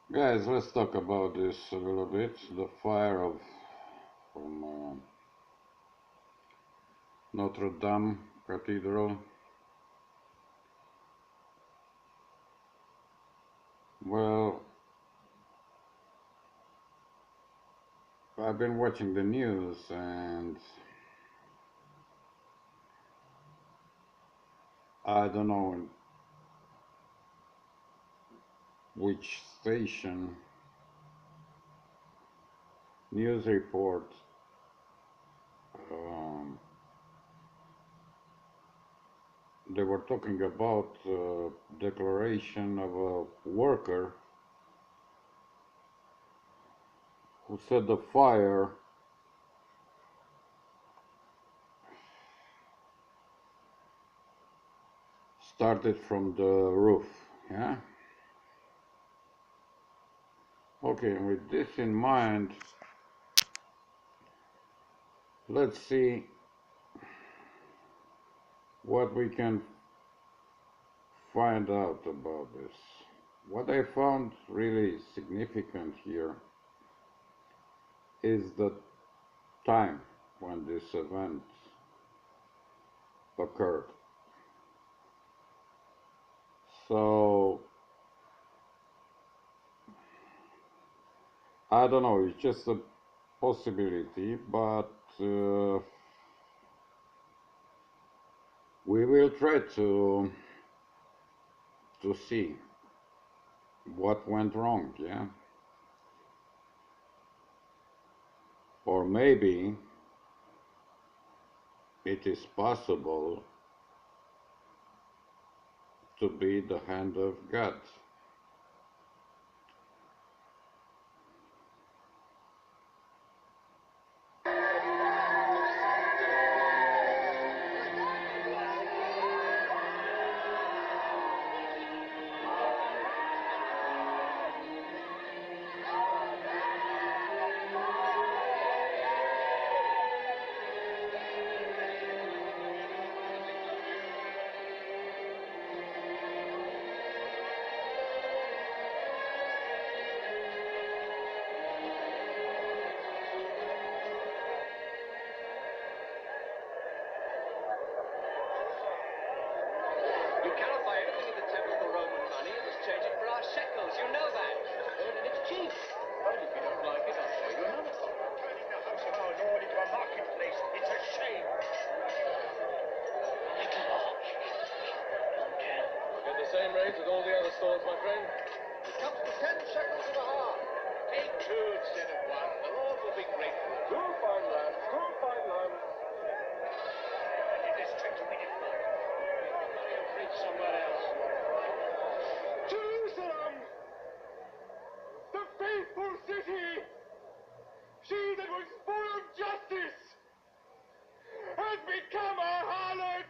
Guys, let's talk about this a little bit. The fire of from Notre Dame Cathedral. Well, I've been watching the news and I don't know which station news report um, they were talking about declaration of a worker who said the fire started from the roof. Yeah. Okay, with this in mind, let's see what we can find out about this. What I found really significant here is the time when this event occurred. So, I don't know, it's just a possibility, but we will try to see what went wrong, yeah? Or maybe it is possible to be the hand of God. You cannot buy anything in the temple for Roman money and must change it for our shekels. You know that. And it's cheap. But if you don't like it, I'll show you another. Turning the house of our Lord into a marketplace. It's a shame. Little Mark. Get the same rate as all the other stores, my friend. It comes to 10 shekels and a half. Take two instead of one. The Lord will be grateful. Two fine lambs, two fine lambs. In this trick we did fine. Money and preach somewhere else. Jerusalem, the faithful city, she that was full of justice, has become a harlot.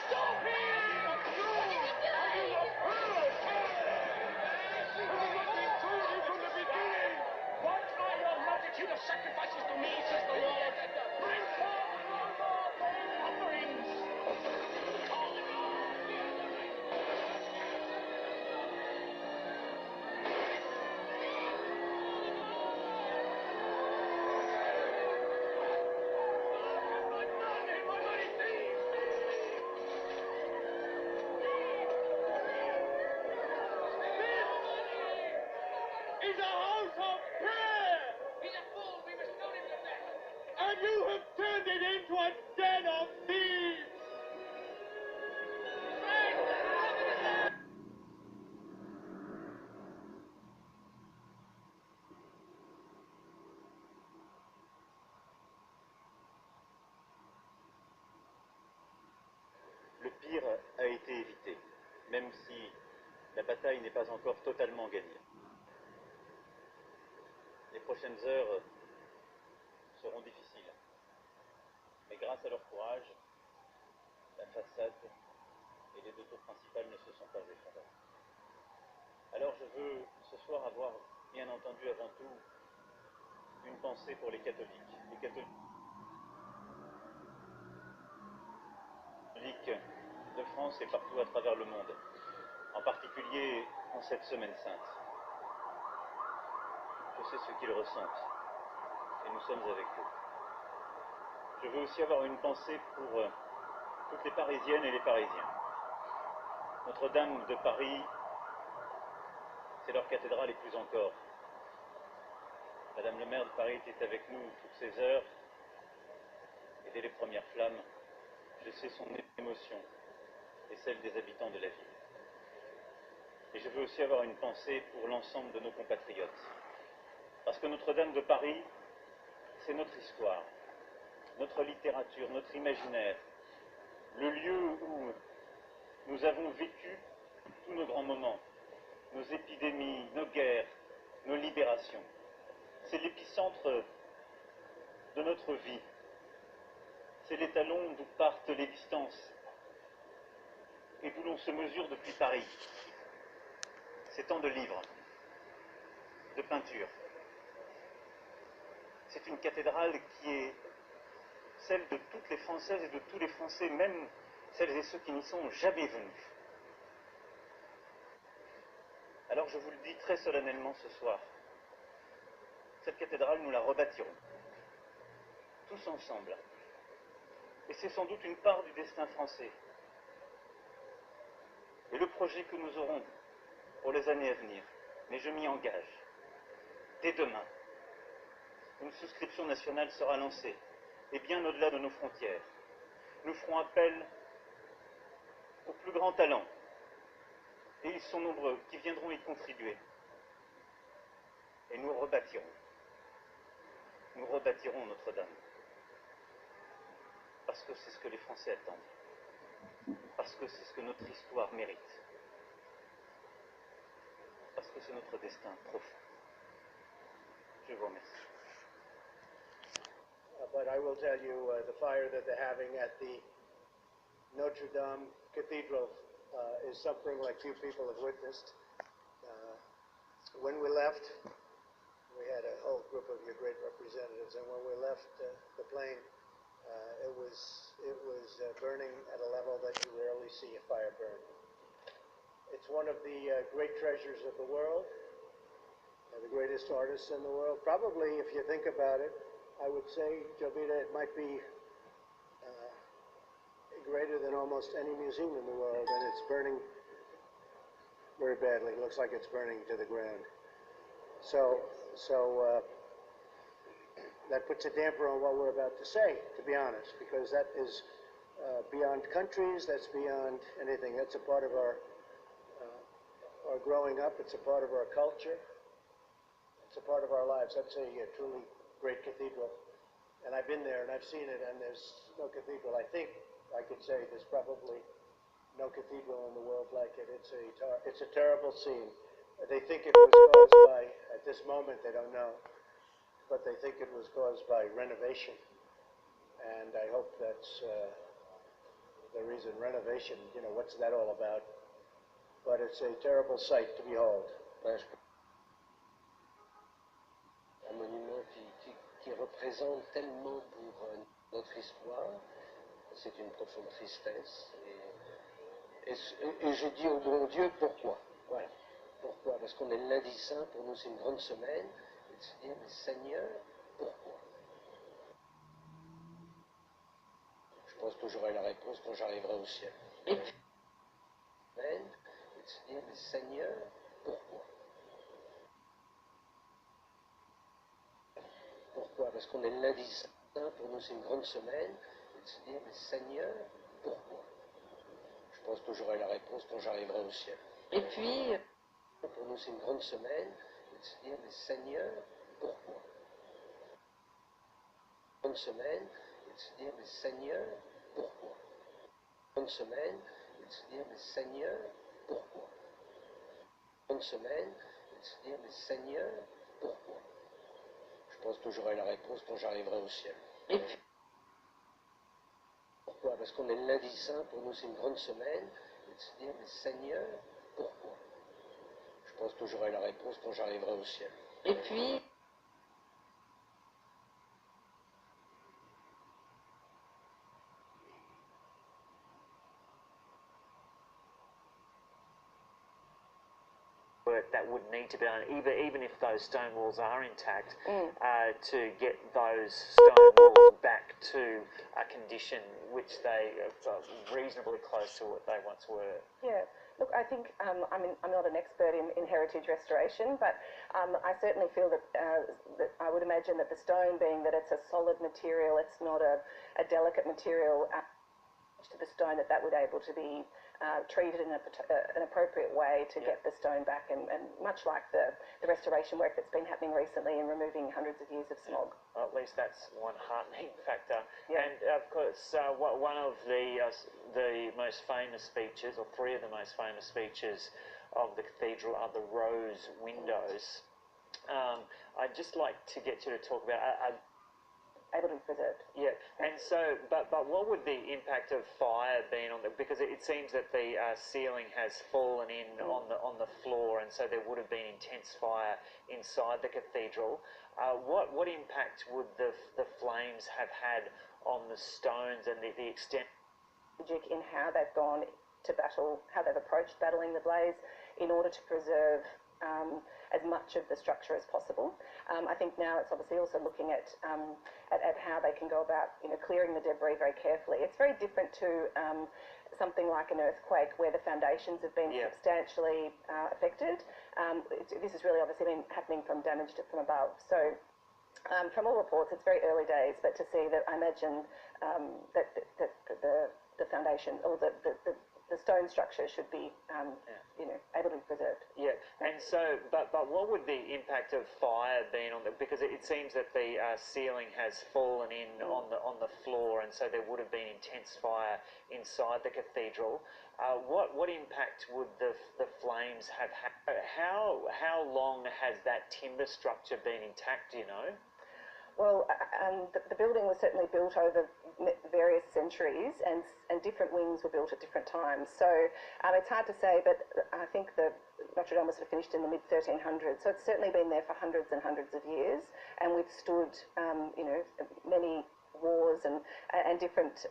Stop him! No! I am a harlot! Has it not been told you from the beginning? What are your multitude of sacrifices to me, says the Lord? Bring forth no more burnt offerings. My money, thieves! Is a house of prayer, He's a fool. We must stone him to death. and you have turned it into a den of thieves. Le pire a été évité, même si la bataille n'est pas encore totalement gagnée. Les prochaines heures seront difficiles, mais grâce à leur courage, la façade et les deux tours principales ne se sont pas effondrées. Alors je veux ce soir avoir, bien entendu avant tout, une pensée pour les catholiques de France et partout à travers le monde. en particulier en cette semaine sainte. Je sais ce qu'ils ressentent, et nous sommes avec eux. Je veux aussi avoir une pensée pour toutes les Parisiennes et les Parisiens. Notre-Dame de Paris, c'est leur cathédrale et plus encore. Madame le maire de Paris était avec nous toutes ces heures, et dès les premières flammes, je sais son émotion et celle des habitants de la ville. Et je veux aussi avoir une pensée pour l'ensemble de nos compatriotes. Parce que Notre-Dame de Paris, c'est notre histoire, notre littérature, notre imaginaire, le lieu où nous avons vécu tous nos grands moments, nos épidémies, nos guerres, nos libérations. C'est l'épicentre de notre vie. C'est l'étalon d'où partent les distances et d'où l'on se mesure depuis Paris. C'est tant de livres, de peintures. C'est une cathédrale qui est celle de toutes les Françaises et de tous les Français, même celles et ceux qui n'y sont jamais venus. Alors je vous le dis très solennellement ce soir, cette cathédrale, nous la rebâtirons, tous ensemble. Et c'est sans doute une part du destin français. Et le projet que nous aurons pour les années à venir, mais je m'y engage, dès demain, une souscription nationale sera lancée, et bien au-delà de nos frontières. Nous ferons appel aux plus grands talents, et ils sont nombreux, qui viendront y contribuer. Et nous rebâtirons Notre-Dame. Parce que c'est ce que les Français attendent. Parce que c'est ce que notre histoire mérite. Parce que c'est notre destin profond. Je vous remercie. But I will tell you, the fire that they're having at the Notre Dame Cathedral is something like few people have witnessed. When we left, we had a whole group of your great representatives, and when we left the plane, it was burning at a level that you rarely see a fire burn. It's one of the great treasures of the world, the greatest artists in the world. Probably, if you think about it, I would say, Jovita, it might be greater than almost any museum in the world, and it's burning very badly. It looks like it's burning to the ground. So that puts a damper on what we're about to say, to be honest, because that is beyond countries, that's beyond anything. That's a part of our growing up, it's a part of our culture, it's a part of our lives. That's a truly great cathedral. And I've been there and I've seen it, and there's no cathedral. I think I could say there's probably no cathedral in the world like it. It's a terrible scene. They think it was caused by, at this moment they don't know, but they think it was caused by renovation. And I hope that's the reason. Renovation, you know, what's that all about? But it's a terrible sight to behold. Un monument qui représente tellement pour notre histoire, c'est une profonde tristesse. Et je dis au bon Dieu pourquoi. Voilà. Pourquoi? Parce qu'on est le lundi saint, pour nous c'est une grande semaine, et de se dire, mais Seigneur, pourquoi? Je pense que j'aurai la réponse quand j'arriverai au ciel. Et puis, et de se dire, mais Seigneur, pourquoi? Pourquoi? Parce qu'on est le lundi saint, pour nous c'est une grande semaine, et de se dire, mais Seigneur, pourquoi? Je pense que j'aurai la réponse quand j'arriverai au ciel. Et puis, pour nous c'est une grande semaine, et de se dire, mais Seigneur, pourquoi? Grande semaine, et de se dire, mais Seigneur, pourquoi? Grande semaine, et de se dire, mais Seigneur, pourquoi? Grande semaine, et de se dire, mais Seigneur, pourquoi? Je pense que j'aurai la réponse quand j'arriverai au ciel. Et puis, pourquoi? Parce qu'on est le lundi saint, pour nous c'est une grande semaine, et de se dire, mais Seigneur, pourquoi? Je pense que j'aurai la réponse quand j'arriverai au ciel. Et puis, work that would need to be done, even if those stone walls are intact, to get those stone walls back to a condition which they are reasonably close to what they once were. Yeah. Look, I think I'm not an expert in heritage restoration, but I certainly feel that I would imagine that the stone, being that it's a solid material, it's not a delicate material, to the stone, that would able to be treated in an appropriate way to get the stone back, and much like the restoration work that's been happening recently in removing hundreds of years of smog. Well, at least that's one heartening factor. Yeah. And of course, one of the most famous features, or three of the most famous features of the cathedral, are the rose windows. I'd just like to get you to talk about. Able to be preserved. Yeah, and so, but what would the impact of fire been on the? Because it seems that the ceiling has fallen in on the floor, and so there would have been intense fire inside the cathedral. What impact would the flames have had on the stones and the extent? In how they've gone to battle, how they've approached battling the blaze in order to preserve as much of the structure as possible. I think now it's obviously also looking at how they can go about, clearing the debris very carefully. It's very different to something like an earthquake where the foundations have been substantially affected. This has really obviously been happening from damage from above. So from all reports, it's very early days, but to see that, I imagine that the foundation, or the stone structure should be, able to be preserved. Yeah, and so, but what would the impact of fire been on the? Because it seems that the ceiling has fallen in on the floor, and so there would have been intense fire inside the cathedral. What impact would the flames have had? How long has that timber structure been intact? Do you know? Well, the building was certainly built over various centuries, and different wings were built at different times. So it's hard to say, but I think the Notre Dame was sort of finished in the mid-1300s. So it's certainly been there for hundreds and hundreds of years, and withstood, many wars and different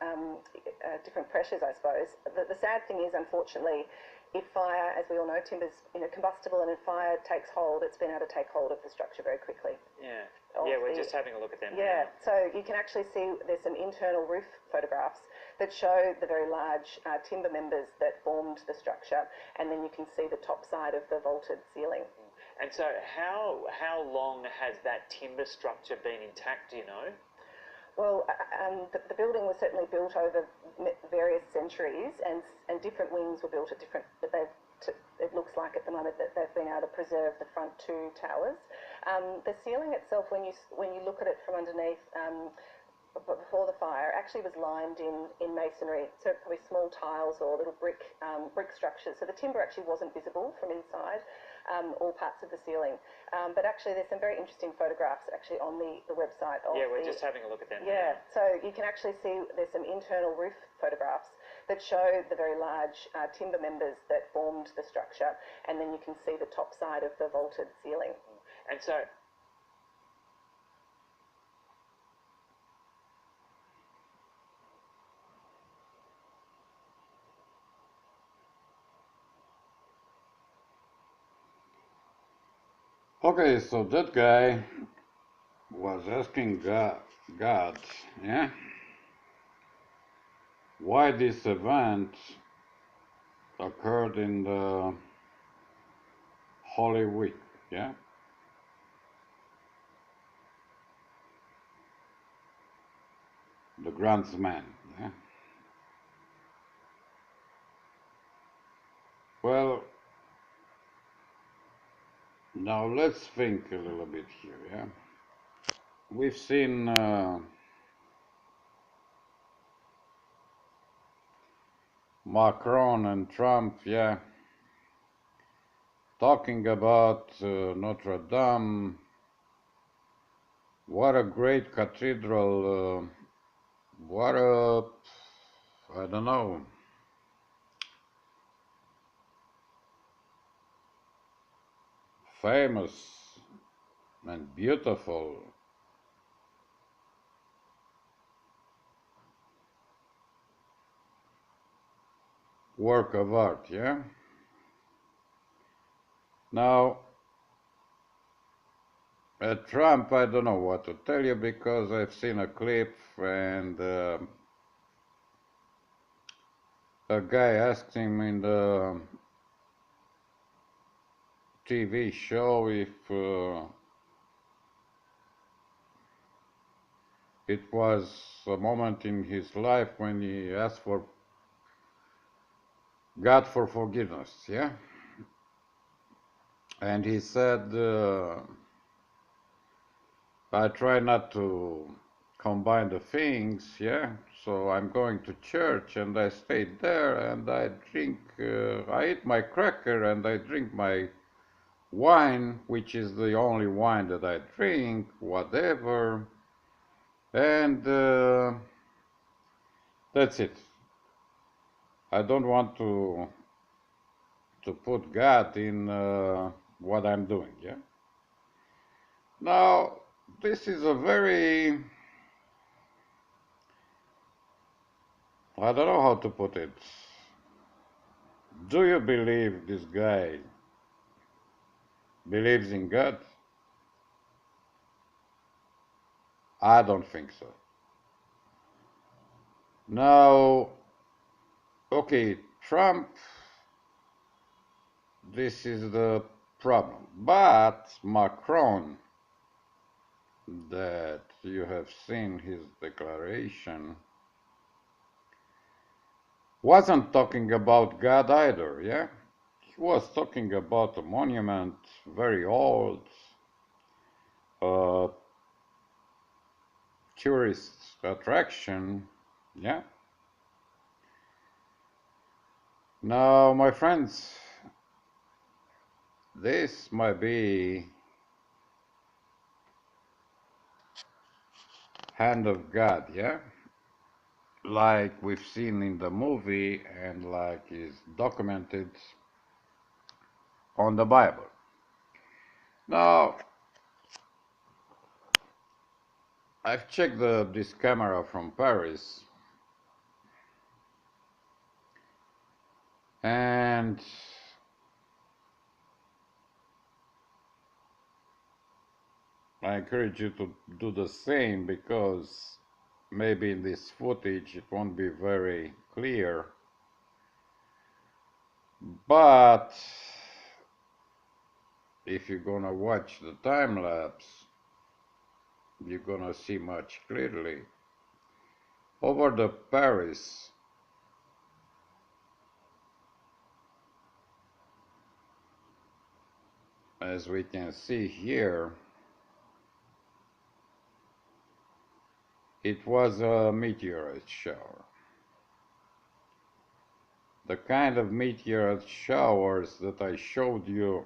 pressures, I suppose. The sad thing is, unfortunately, if fire, as we all know, timber's combustible, and if fire takes hold, it's been able to take hold of the structure very quickly. Yeah. Yeah, we're just having a look at them. Yeah, now. so you can actually see there's some internal roof photographs that show the very large timber members that formed the structure, and then you can see the top side of the vaulted ceiling. And so how long has that timber structure been intact, do you know? Well, the building was certainly built over various centuries, and different wings were built at different, but it looks like at the moment that they've been able to preserve the front two towers. The ceiling itself, when you look at it from underneath, before the fire, actually was lined in masonry, so probably small tiles or little brick structures. So the timber actually wasn't visible from inside all parts of the ceiling. But actually, there's some very interesting photographs actually on the website. We're just having a look at them. Yeah, now. so you can actually see there's some internal roof photographs that show the very large timber members that formed the structure, and then you can see the top side of the vaulted ceiling. And so, Okay, so that guy was asking God, yeah, why this event occurred in the Holy Week, yeah? The Grand Man, yeah? Well, now let's think a little bit here, yeah? We've seen Macron and Trump, yeah, talking about Notre Dame. What a great cathedral, what a, I don't know, famous and beautiful work of art, yeah? Now, Trump, I don't know what to tell you because I've seen a clip and a guy asked him in the TV show if it was a moment in his life when he asked for God for forgiveness, yeah? And he said, I try not to combine the things, yeah? So I'm going to church and I stayed there and I drink, I eat my cracker and I drink my wine, which is the only wine that I drink, whatever. And that's it. I don't want to put God in what I'm doing, yeah? Now, this is a very, I don't know how to put it. Do you believe this guy believes in God? I don't think so. Now, okay, Trump, this is the problem. But Macron, that you have seen his declaration, wasn't talking about God either, yeah? He was talking about a monument, very old, uh, tourist attraction, yeah? Now, my friends, this might be hand of God, yeah? Like we've seen in the movie and like is documented on the Bible. Now, I've checked this camera from Paris and I encourage you to do the same because maybe in this footage it won't be very clear, but if you're gonna watch the time lapse, you're gonna see much clearly. Over the Paris, as we can see here, it was a meteorite shower. The kind of meteorite showers that I showed you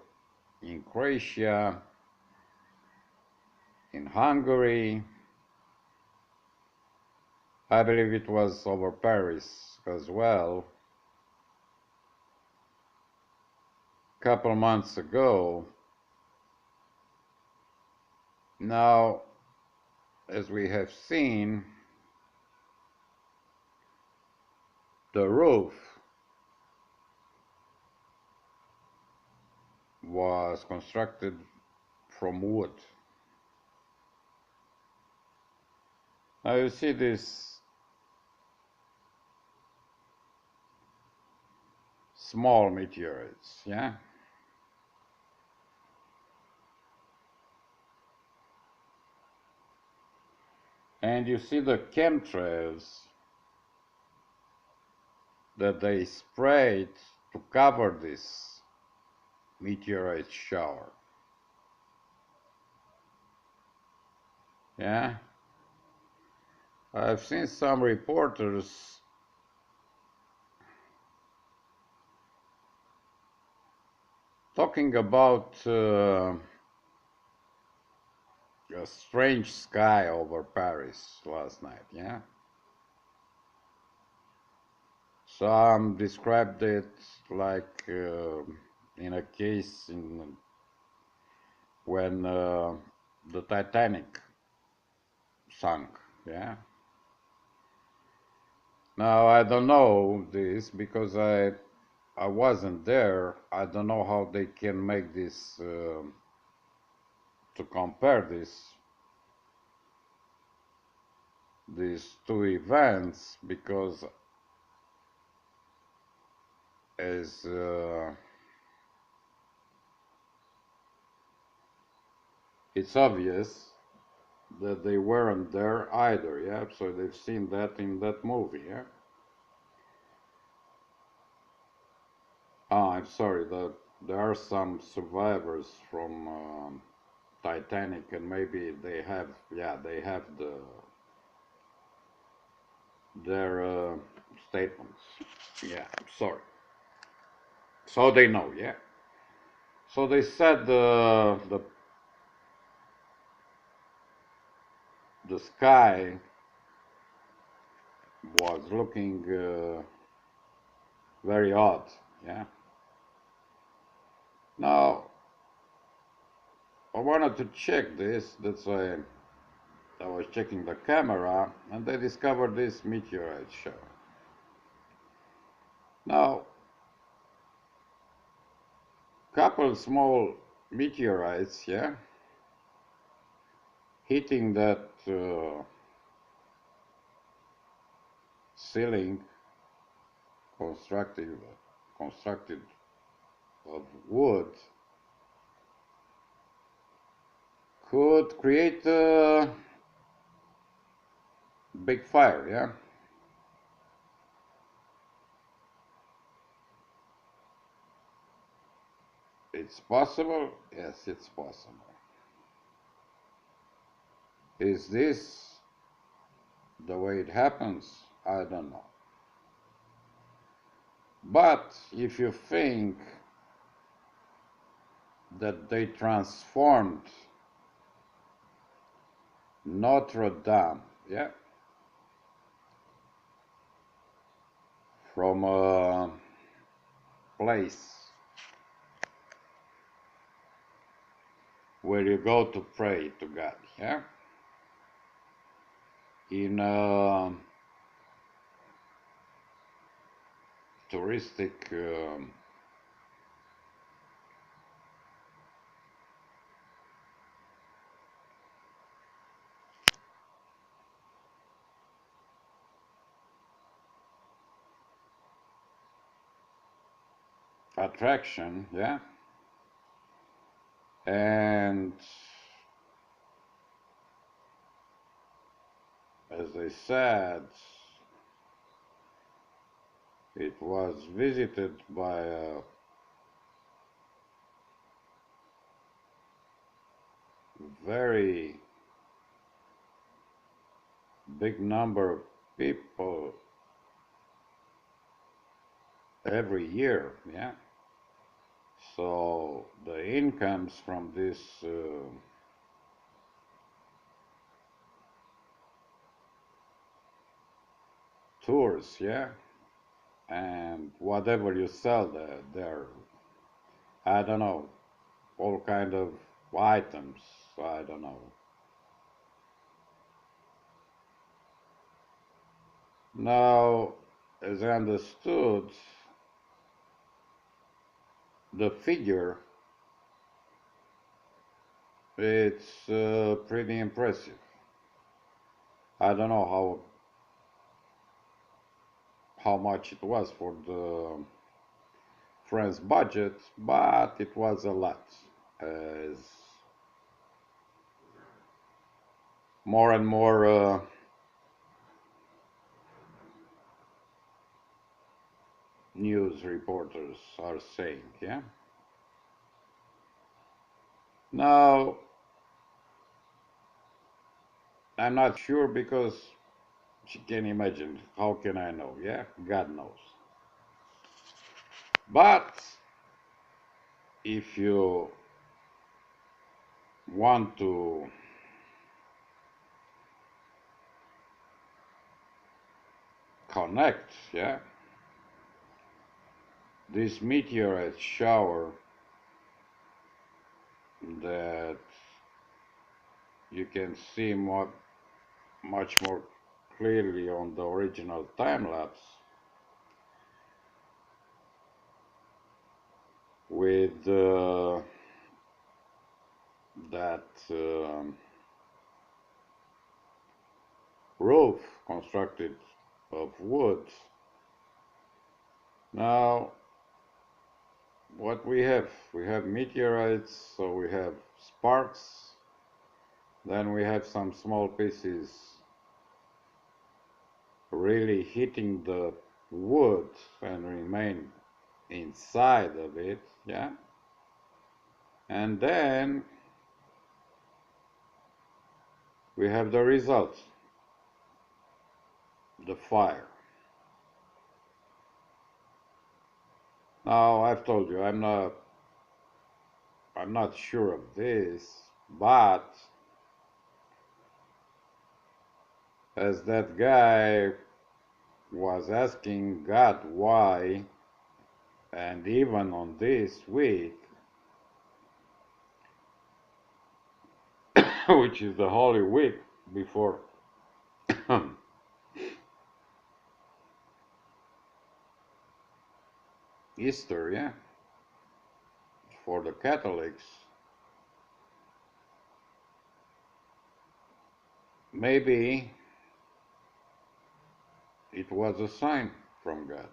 in Croatia, in Hungary, I believe it was over Paris as well, a couple months ago. Now, as we have seen, the roof was constructed from wood. Now you see these small meteorites, yeah? And you see the chemtrails that they sprayed to cover this meteorite shower. Yeah? I've seen some reporters talking about a strange sky over Paris last night, yeah? Some described it like in a case when the Titanic sunk, yeah? Now I don't know this because I wasn't there. I don't know how they can make this to compare these two events, because as it's obvious that they weren't there either, yeah. So they've seen that in that movie, yeah. I'm sorry, there are some survivors from Titanic, and maybe they have, yeah, they have their statements. Yeah, I'm sorry. So they know, yeah. So they said the sky was looking very odd, yeah. Now I wanted to check this. That's why I was checking the camera, and they discovered this meteorite shower. Now, couple small meteorites, yeah, hitting that ceiling constructed of wood could create a big fire, yeah. It's possible, yes, it's possible. Is this the way it happens? I don't know. But if you think that they transformed Notre Dame, yeah, from a place where you go to pray to God, yeah, in a touristic attraction, yeah, and as I said, it was visited by a very big number of people every year, yeah. So the incomes from this tours, yeah, and whatever you sell there, I don't know, all kind of items, I don't know. Now, as I understood, the figure, it's pretty impressive. I don't know how much it was for the France budget, but it was a lot. As more and more news reporters are saying, yeah. Now, I'm not sure because you can imagine. How can I know? Yeah, God knows. But if you want to connect, yeah, this meteorite shower that you can see much more clearly on the original time lapse, with that roof constructed of wood. Now, what we have meteorites, so we have sparks, then we have some small pieces really hitting the wood and remain inside of it, yeah? And then we have the result, the fire. Now, I've told you, I'm not sure of this, but as that guy was asking God why, and even on this week, which is the Holy Week before Easter, yeah, for the Catholics, maybe it was a sign from God.